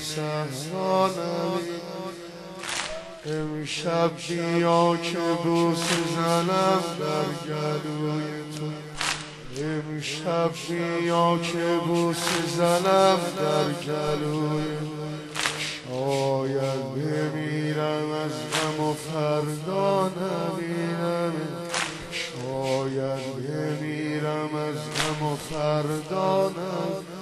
صحرا نبینم. امشب بیا که بوسه زنم در گلوی تو. امشب بیا که بوسه زنم در گلوی تو. شاید بمیرم از غم و فردا نبینم. شاید بمیرم از غم و فردا نبینم.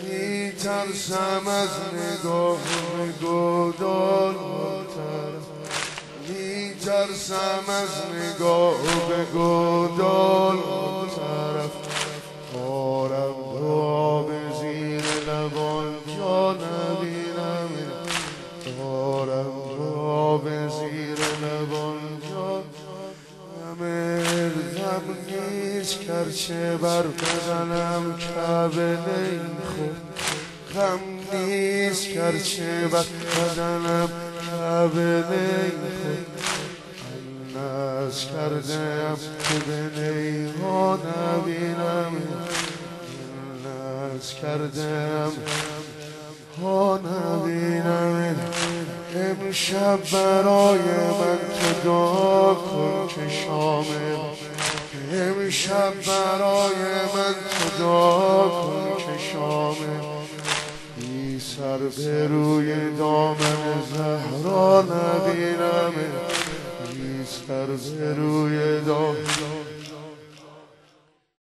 میترسم از نگاه گودال میترسم از نگاه گودال طرف. دارم دعا به زیر لبان جا نبینم. دارم دعا به زیر لبان جا غم نیست گرچه بر بدنم کعبه خود. غم نیست گرچه بر بدنم کعبه خود. ناز کردم که به نیها نبینم. ناز کردم ها نبینم. امشب برای من تو دعا کن که شامل. امشب برای